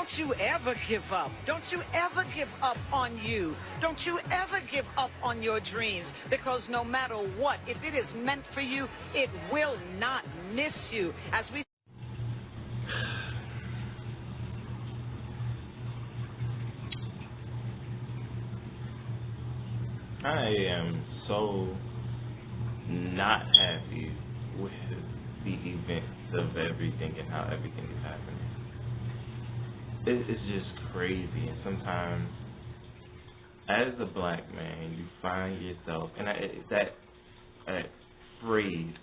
don't you ever give up. Don't you ever give up on you. Don't you ever give up on your dreams, because no matter what, if it is meant for you, it will not miss you. As we I am so not happy with the events of everything and how everything is happening. It's just crazy, and sometimes, as a black man, you find yourself, and that phrase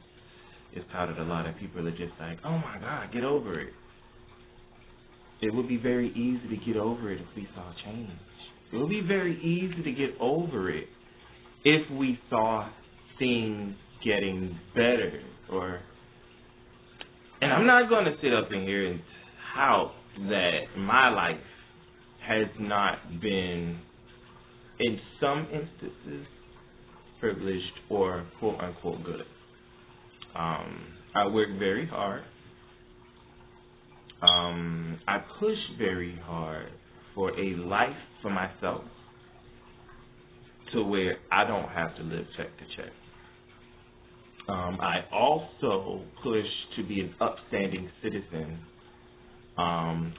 is touted a lot, and people are just like, "Oh my God, get over it." It would be very easy to get over it if we saw change. It would be very easy to get over it if we saw things getting better. And I'm not going to sit up in here and tout that my life has not been, in some instances, privileged or quote unquote good. I work very hard. I push very hard for a life for myself to where I don't have to live check to check. I also push to be an upstanding citizen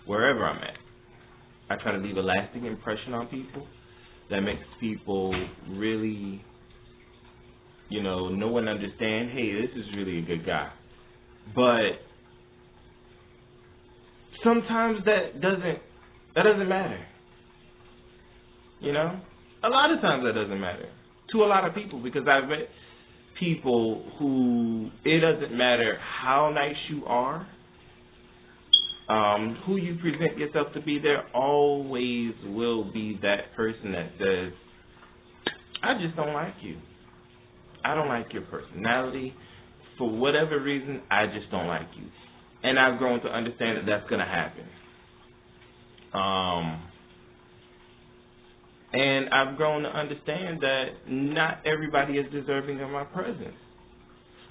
wherever I'm at. I try to leave a lasting impression on people that makes people really, know and understand, hey, this is really a good guy. But sometimes that doesn't matter. A lot of times that doesn't matter to a lot of people, because I've met people who it doesn't matter how nice you are, who you present yourself to be, there always will be that person that says, I just don't like you. I don't like your personality. For whatever reason, I just don't like you. And I've grown to understand that that's going to happen. And I've grown to understand that not everybody is deserving of my presence.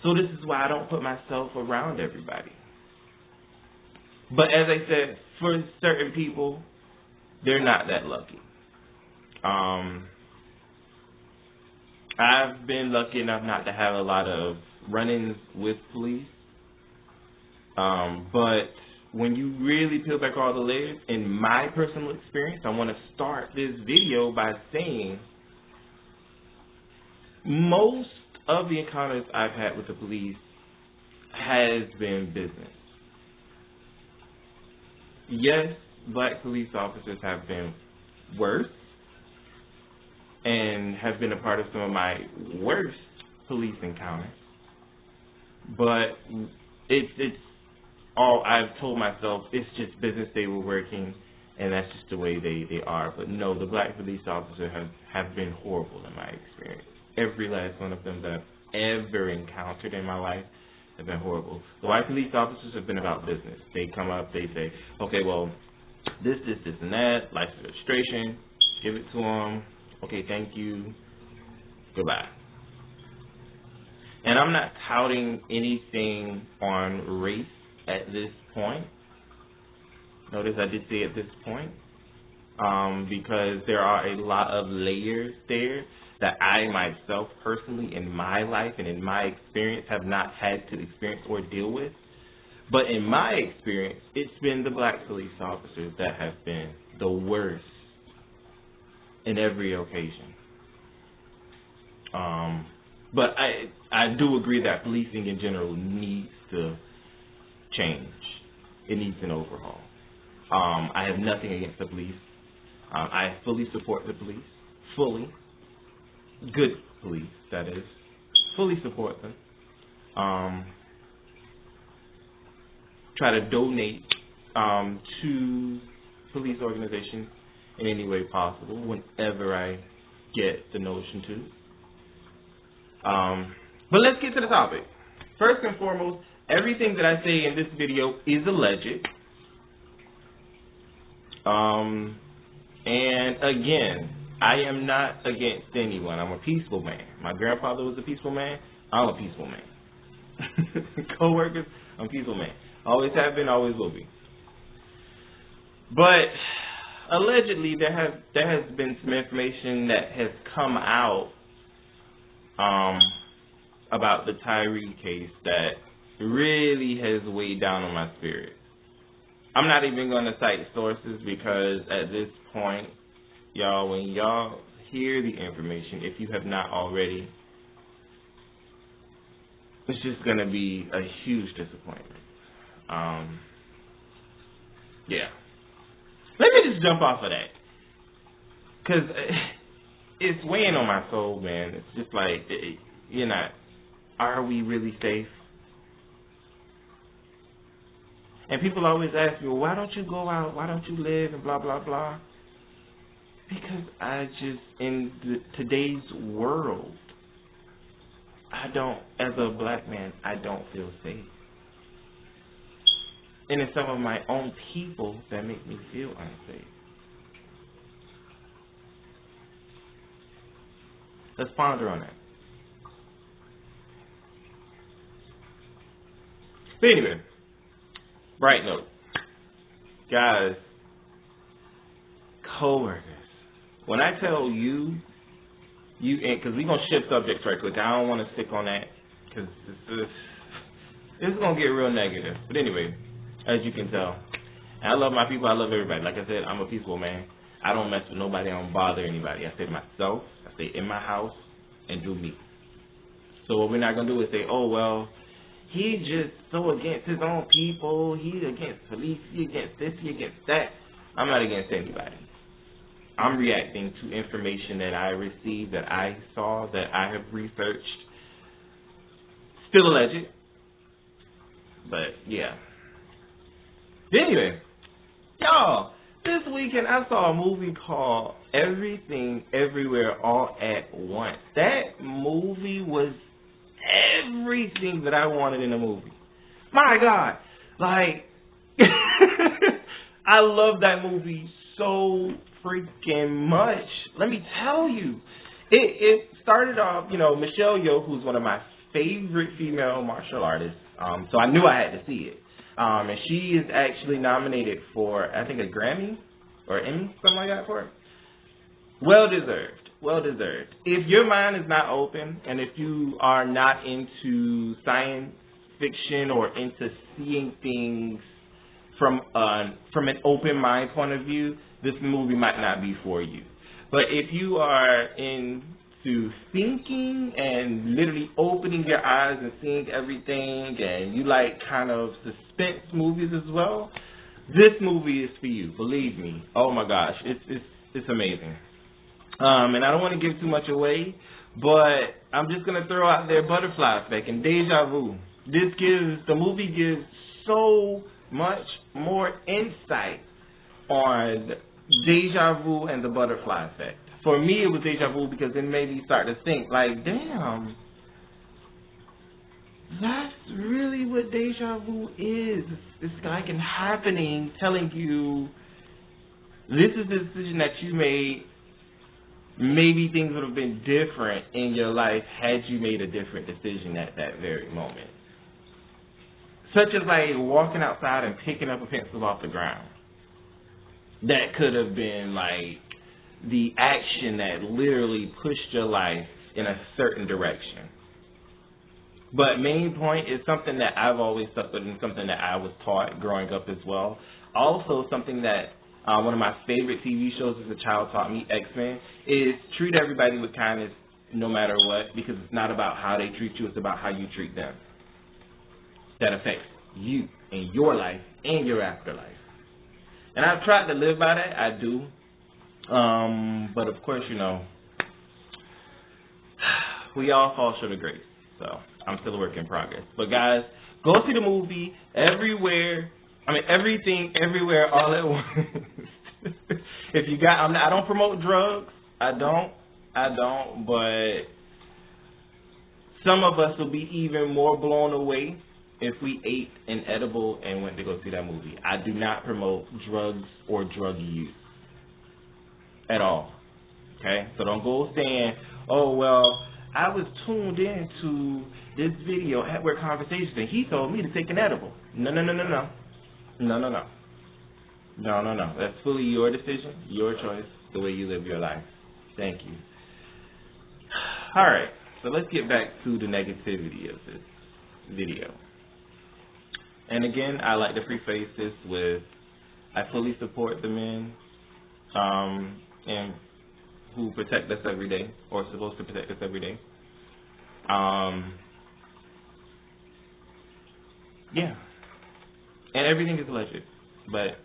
So this is why I don't put myself around everybody. But as I said, for certain people, they're not that lucky. I've been lucky enough not to have a lot of run-ins with police. But when you really peel back all the layers, in my personal experience, I want to start this video by saying most of the encounters I've had with the police has been business. Yes, black police officers have been worse and have been a part of some of my worst police encounters. But it's all I've told myself, it's just business, they were working, and that's just the way they are. But no, the black police officers have been horrible in my experience. Every last one of them that I've ever encountered in my life have been horrible. The white police officers have been about business. They come up, they say, okay, well, this, and that, license registration, give it to them. Okay, thank you. Goodbye. And I'm not touting anything on race at this point. Notice I did say at this point, because there are a lot of layers there that I myself personally in my life and in my experience have not had to experience or deal with. But in my experience, it's been the black police officers that have been the worst in every occasion. But I do agree that policing in general needs to change. It needs an overhaul. I have nothing against the police. I fully support the police. Fully. Good police, that is. Fully support them. Try to donate to police organizations in any way possible whenever I get the notion to. But let's get to the topic. First and foremost, everything that I say in this video is alleged. And again, I am not against anyone. I'm a peaceful man. My grandfather was a peaceful man. I'm a peaceful man. Co-workers, I'm a peaceful man. Always have been, always will be. But allegedly, there has been some information that has come out about the Tyree case that really has weighed down on my spirit. I'm not even going to cite sources because at this point, y'all, when y'all hear the information, if you have not already, it's just going to be a huge disappointment. Yeah. Let me just jump off of that. Because it's weighing on my soul, man. It's just like, you're not, are we really safe? And people always ask me, well, why don't you go out? Why don't you live? And blah, blah, blah. Because I just, in today's world, I don't, as a black man, I don't feel safe. And it's some of my own people that make me feel unsafe. Let's ponder on that. But anyway, bright note. Guys, coworkers. When I tell you, because we're going to shift subjects right quick. I don't want to stick on that because this is going to get real negative. But anyway, as you can tell, I love my people. I love everybody. Like I said, I'm a peaceful man. I don't mess with nobody. I don't bother anybody. I stay myself. I stay in my house and do me. So what we're not going to do is say, oh, well, he's just so against his own people. He's against police. He's against this. He's against that. I'm not against anybody. I'm reacting to information that I received, that I saw, that I have researched. Still alleged. But, yeah. Anyway, y'all, this weekend I saw a movie called Everything Everywhere All at Once. That movie was everything that I wanted in a movie. My God. Like, I love that movie so freaking much. Let me tell you. It started off, Michelle Yeoh, who's one of my favorite female martial artists. So I knew I had to see it. And she is actually nominated for, I think, a Grammy or Emmy, something like that for it. Well deserved. Well deserved. If your mind is not open and if you are not into science fiction or into seeing things from an open mind point of view, this movie might not be for you. But if you are into thinking and literally opening your eyes and seeing everything, and you like kind of suspense movies as well, this movie is for you. Believe me. Oh my gosh, it's amazing. And I don't want to give too much away, but I'm just gonna throw out there Butterfly Effect and Deja Vu. The movie gives so much more insight on Deja Vu and the Butterfly Effect. For me, it was Deja Vu because it made me start to think, like, damn, that's really what Deja Vu is. It's like an happening telling you, this is the decision that you made. Maybe things would have been different in your life had you made a different decision at that very moment. Such as like walking outside and picking up a pencil off the ground. That could have been like the action that literally pushed your life in a certain direction. But main point is something that I've always stuck with and something that I was taught growing up as well. Also something that one of my favorite TV shows as a child taught me, X-Men, is treat everybody with kindness no matter what, because it's not about how they treat you, it's about how you treat them. That affects you and your life and your afterlife. And I've tried to live by that, I do. But of course, we all fall short of grace. So I'm still a work in progress. But guys, go see the movie Everything Everywhere All at Once. If you got, I don't promote drugs. I don't. But some of us will be even more blown away if we ate an edible and went to go see that movie. I do not promote drugs or drug use at all. Okay? So don't go saying, oh, well, I was tuned in to this video at Work Conversations and he told me to take an edible. No. No. That's fully your decision, your choice, the way you live your life. Thank you. All right, so let's get back to the negativity of this video. And again, I like to preface this with, I fully support the men and who protect us every day, or are supposed to protect us every day. Yeah. And everything is alleged. But,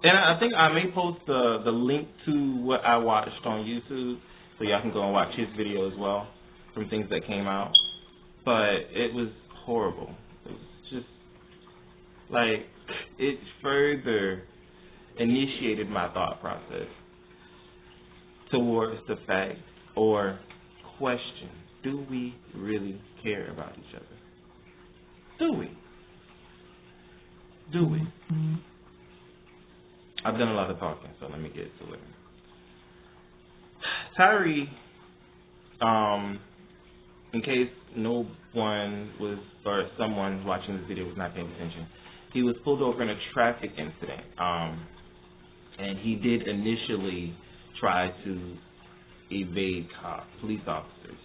and I think I may post the link to what I watched on YouTube, so y'all can go and watch his video as well, from things that came out. But it was horrible. It was just, like, it further initiated my thought process towards the fact or question, do we really care about each other? Do we? Do we? I've done a lot of talking, so let me get to it. Tyree, in case no one was, or someone watching this video was not paying attention, he was pulled over in a traffic incident. And he did initially try to evade police officers.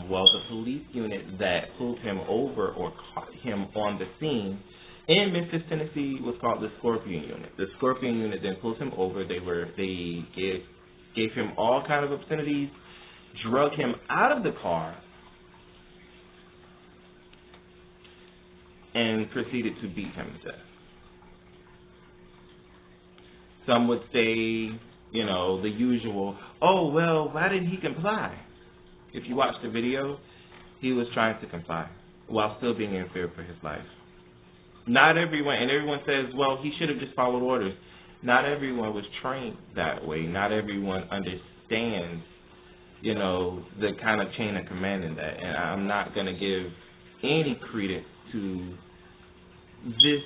Well, the police unit that pulled him over or caught him on the scene in Memphis, Tennessee was called the Scorpion Unit. The Scorpion Unit then pulled him over. They gave him all kind of obscenities, drug him out of the car, and proceeded to beat him to death. Some would say, you know, the usual, oh, well, why didn't he comply? If you watch the video, he was trying to comply while still being in fear for his life. Not everyone, and everyone says, well, he should have just followed orders. Not everyone was trained that way. Not everyone understands, you know, the kind of chain of command in that. And I'm not going to give any credence to this,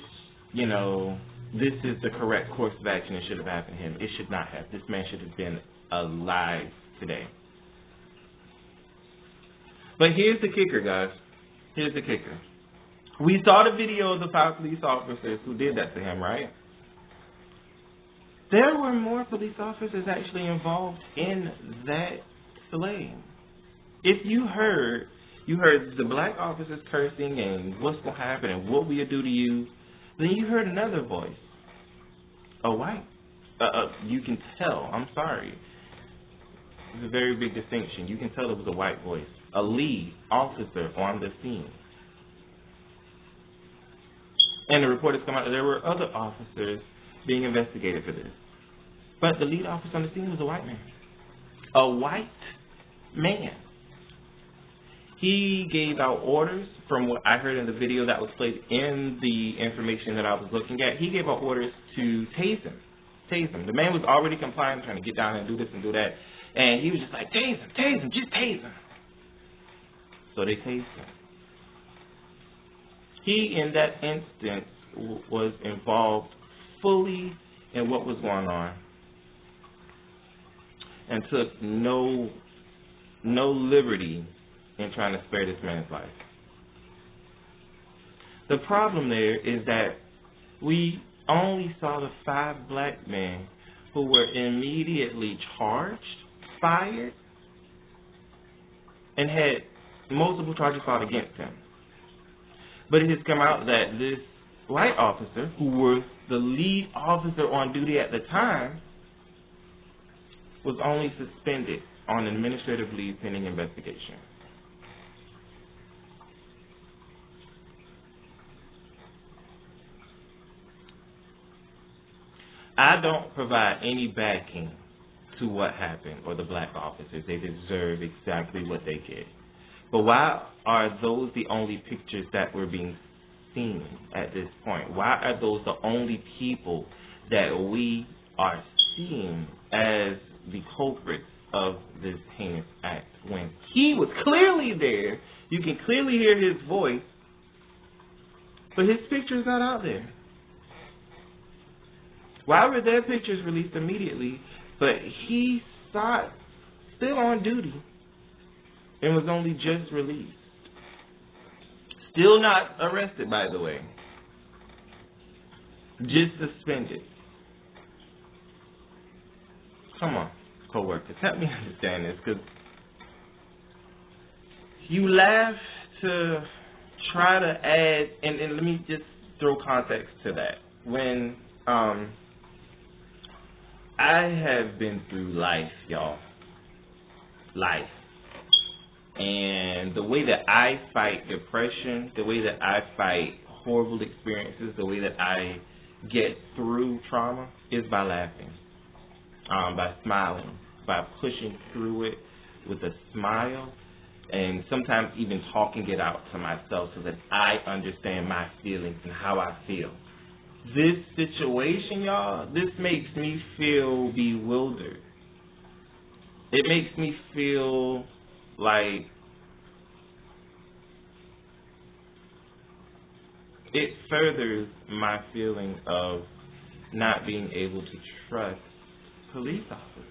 you know, this is the correct course of action that should have happened to him. It should not have. This man should have been alive today. But here's the kicker, guys. Here's the kicker. We saw the video of the 5 police officers who did that to him, right? There were more police officers actually involved in that slaying. If you heard the black officers cursing and what's going to happen and what we'll do to you, then you heard another voice. A white. You can tell. I'm sorry. It's a very big distinction. You can tell it was a white voice. A lead officer on the scene. And the report has come out that there were other officers being investigated for this. But the lead officer on the scene was a white man. A white man. He gave out orders, from what I heard in the video that was played in the information that I was looking at. He gave out orders to tase him. Tase him. The man was already complying, trying to get down and do this and do that. And he was just like, tase him, just tase him. So they tased him. He, in that instance, was involved fully in what was going on and took no liberty in trying to spare this man's life. The problem there is that we only saw the 5 black men who were immediately charged, fired, and had multiple charges filed against him. But it has come out that this white officer, who was the lead officer on duty at the time, was only suspended on administrative leave pending investigation. I don't provide any backing to what happened or the black officers. They deserve exactly what they get. But why are those the only pictures that were being seen at this point? Why are those the only people that we are seeing as the culprits of this heinous act when he was clearly there? You can clearly hear his voice, but his picture's not out there. Why were their pictures released immediately, but he still on duty and was only just released? Still not arrested, by the way. Just suspended. Come on, co-workers, help me understand this, because you laugh to try to add, and let me just throw context to that. When I have been through life, y'all, life, and the way that I fight depression, the way that I fight horrible experiences, the way that I get through trauma is by laughing, by smiling, by pushing through it with a smile, and sometimes even talking it out to myself so that I understand my feelings and how I feel. This situation, y'all, this makes me feel bewildered. It makes me feel like it furthers my feeling of not being able to trust police officers.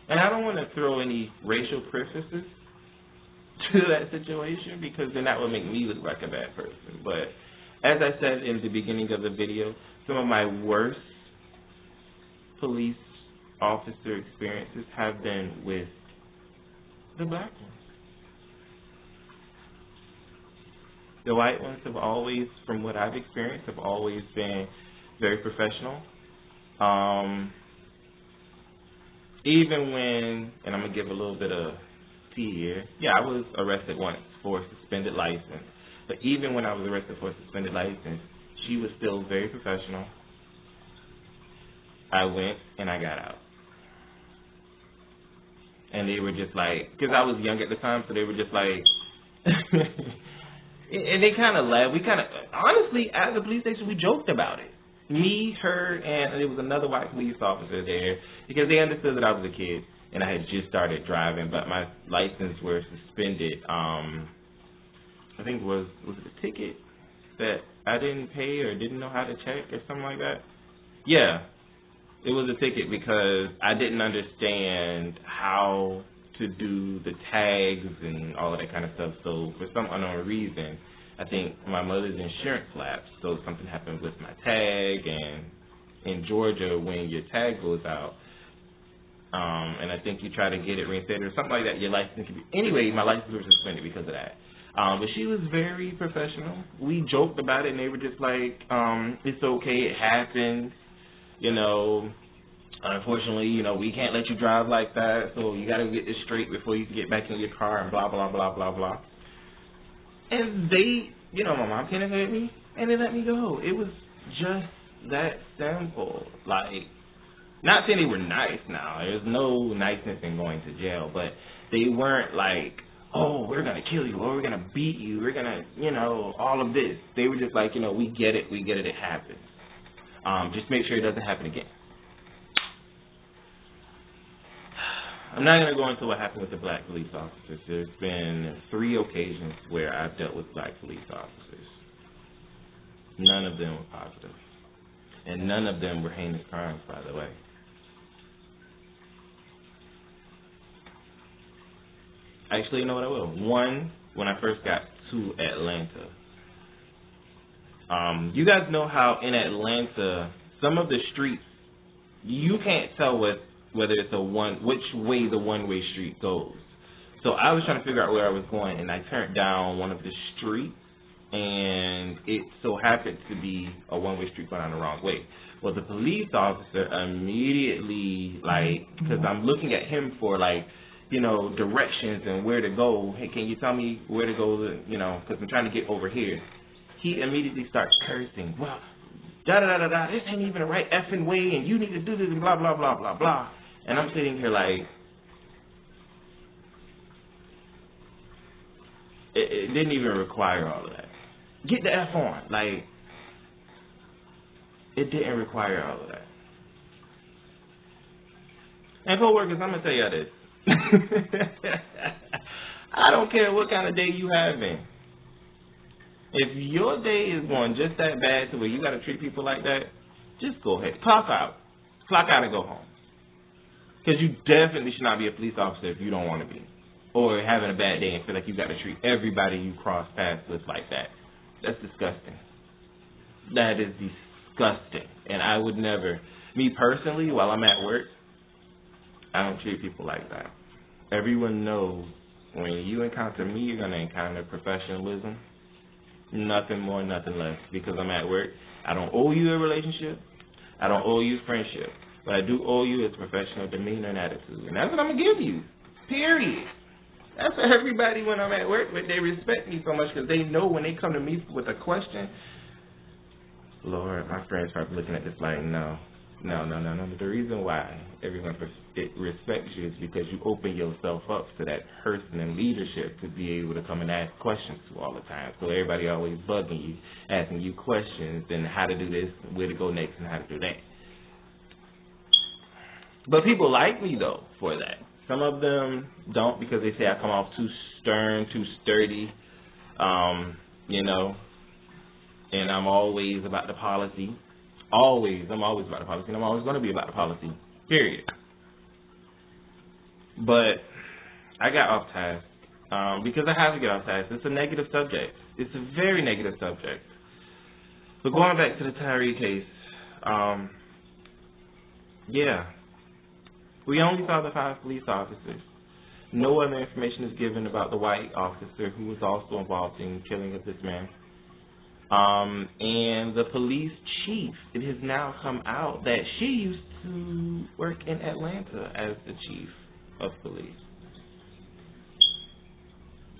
And I don't want to throw any racial prefaces to that situation, because then that would make me look like a bad person. But as I said in the beginning of the video, some of my worst police officer experiences have been with the black ones. The white ones have always, from what I've experienced, have always been very professional. Even when, and I'm going to give a little bit of tea here. Yeah, I was arrested once for suspended license. But even when I was arrested for suspended license, she was still very professional. I went and I got out. And they were just like, because I was young at the time, so they were just like, and they kind of laughed. We kind of, honestly, at the police station, we joked about it. Me, her, and there was another white police officer there, because they understood that I was a kid and I had just started driving, but my license were suspended. I think was it a ticket that I didn't pay or didn't know how to check or something like that? Yeah, it was a ticket because I didn't understand how to do the tags and all of that kind of stuff. So for some unknown reason, I think my mother's insurance lapsed, so something happened with my tag. And in Georgia, when your tag goes out, and I think you try to get it reinstated or something like that, your license can be. Anyway, my license was suspended because of that. But she was very professional. We joked about it, and they were just like, "It's okay, it happens. You know, unfortunately, you know, we can't let you drive like that. So you got to get this straight before you can get back in your car." And blah blah blah blah blah. And they, you know, my mom came and hit me, and they let me go. It was just that simple. Like, not saying they were nice now. There's no niceness in going to jail, but they weren't like, "Oh, we're going to kill you, or we're going to beat you, we're going to, you know, all of this." They were just like, you know, we get it, it happens. Just make sure it doesn't happen again. I'm not going to go into what happened with the black police officers. There's been 3 occasions where I've dealt with black police officers. None of them were positive. And none of them were heinous crimes, by the way. Actually, you know what I will? One, when I first got to Atlanta. You guys know how in Atlanta, some of the streets, you can't tell whether it's which way the one-way street goes. So I was trying to figure out where I was going, and I turned down one of the streets, and it so happened to be a one-way street going on the wrong way. Well, the police officer immediately, like, because I'm looking at him for, like, you know, directions and where to go. "Hey, can you tell me where to go, you know, because I'm trying to get over here." He immediately starts cursing. "Well, da-da-da-da-da, this ain't even the right effing way, and you need to do this, and blah, blah, blah, blah, blah." And I'm sitting here like, it didn't even require all of that. Get the F on. Like, it didn't require all of that. And co-workers, I'm going to tell y'all this. I don't care what kind of day you having. If your day is going just that bad to where you got to treat people like that, just go ahead. Clock out. Clock out and go home. Because you definitely should not be a police officer if you don't want to be. Or having a bad day and feel like you got to treat everybody you cross paths with like that. That's disgusting. That is disgusting. And I would never, me personally, while I'm at work, I don't treat people like that. Everyone knows when you encounter me, you're going to encounter professionalism. Nothing more, nothing less. Because I'm at work, I don't owe you a relationship. I don't owe you friendship. What I do owe you is professional demeanor and attitude. And that's what I'm going to give you. Period. That's for everybody when I'm at work, but they respect me so much because they know when they come to me with a question, Lord, my friends probably looking at this like, no. The reason why everyone respects you is because you open yourself up to that person in leadership to be able to come and ask questions to all the time. So everybody always bugging you, asking you questions and how to do this, where to go next, and how to do that. But people like me, though, for that. Some of them don't because they say I come off too stern, too sturdy, and I'm always about the policy. I'm always about the policy, and I'm always going to be about the policy, period. But I got off task because I have to get off task. It's a negative subject. It's a very negative subject. But going back to the Tyree case, we only saw the 5 police officers. No other information is given about the white officer who was also involved in the killing of this man. And the police chief, it has now come out that she used to work in Atlanta as the chief of police.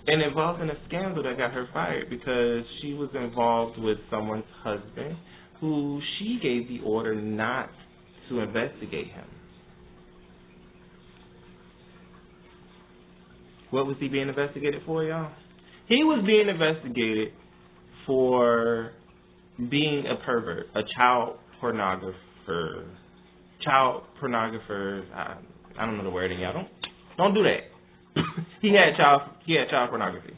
And involved in a scandal that got her fired because she was involved with someone's husband who she gave the order not to investigate him. What was he being investigated for, y'all? He was being investigated for being a pervert, a child pornographer. I don't know the wording, y'all. Don't do that. He had child pornography.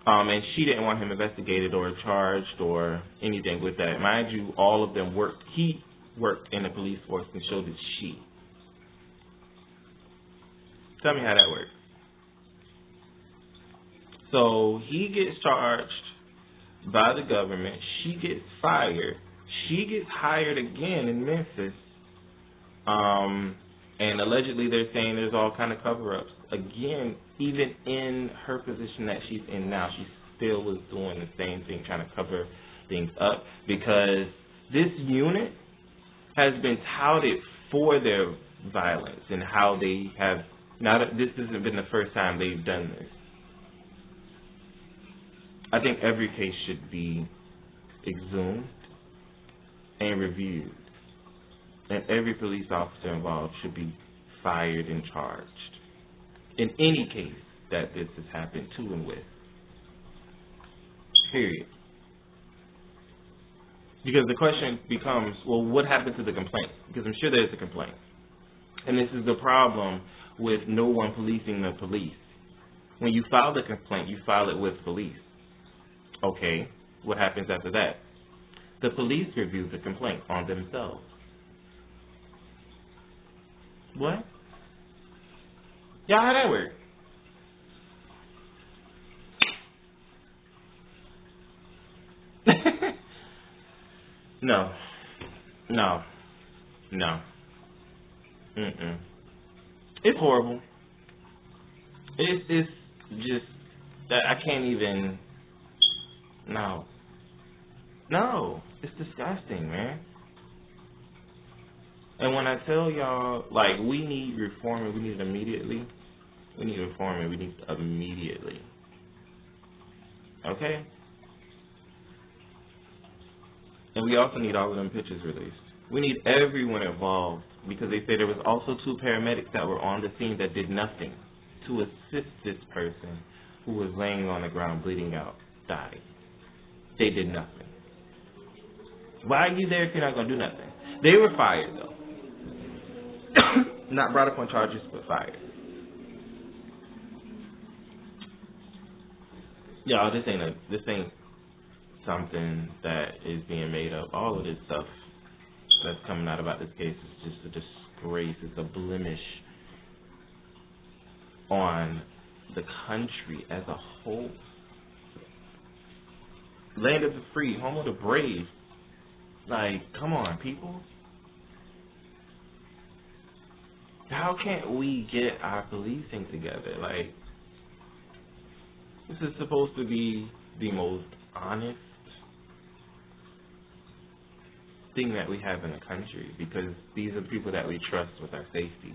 And she didn't want him investigated or charged or anything with that. Mind you, all of them worked. He worked in the police force and so did she. Tell me how that works. So he gets charged by the government. She gets fired. She gets hired again in Memphis. And allegedly they're saying there's all kind of cover-ups. Again, even in her position that she's in now, she still was doing the same thing, trying to cover things up. Because this unit has been touted for their violence and how they have, now that this hasn't been the first time they've done this. I think every case should be exhumed and reviewed. And every police officer involved should be fired and charged. In any case that this has happened to and with. Period. Because the question becomes, well, what happened to the complaint? Because I'm sure there's a complaint. And this is the problem with no one policing the police. When you file the complaint, you file it with police. Okay, what happens after that? The police review the complaint on themselves. What? Y'all, how that work? No. It's horrible. It's just that I can't even. No, it's disgusting, man. And when I tell y'all, like, we need reforming, we need it immediately. We need reforming, we need it immediately. Okay? And we also need all of them pictures released. We need everyone involved because they say there was also 2 paramedics that were on the scene that did nothing to assist this person who was laying on the ground bleeding out, dying. They did nothing. Why are you there if you're not going to do nothing? They were fired, though. Not brought up on charges, but fired. Y'all, this ain't something that is being made up. All of this stuff that's coming out about this case is just a disgrace. It's a blemish on the country as a whole. land of the free, home of the brave. Like, come on, people. How can't we get our policing together? Like, this is supposed to be the most honest thing that we have in the country, because these are people that we trust with our safety.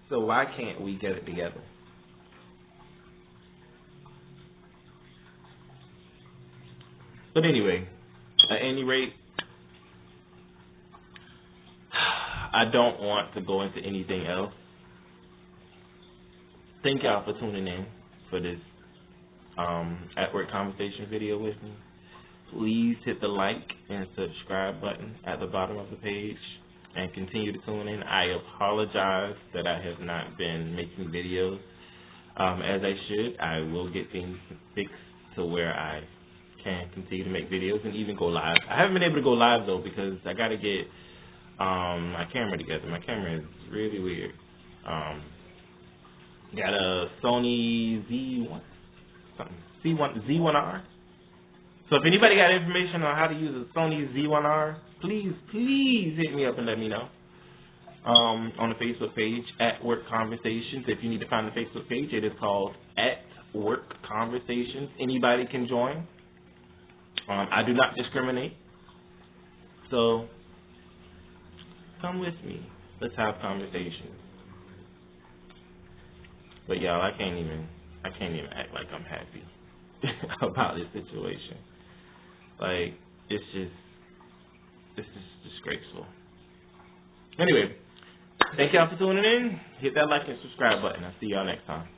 So why can't we get it together? But anyway, at any rate, I don't want to go into anything else. Thank y'all for tuning in for this At Work Conversation video with me. Please hit the like and subscribe button at the bottom of the page and continue to tune in. I apologize that I have not been making videos as I should. I will get things fixed to where I can continue to make videos and even go live. I haven't been able to go live though because I got to get my camera together. My camera is really weird. Got a Sony Z1R. So if anybody got information on how to use a Sony Z1R, please hit me up and let me know. On the Facebook page, At Work Conversations. If you need to find the Facebook page, it is called At Work Conversations. Anybody can join. I do not discriminate. So come with me. Let's have conversations. But y'all, I can't even act like I'm happy about this situation. Like, it's just disgraceful. Anyway, thank y'all for tuning in. Hit that like and subscribe button. I'll see y'all next time.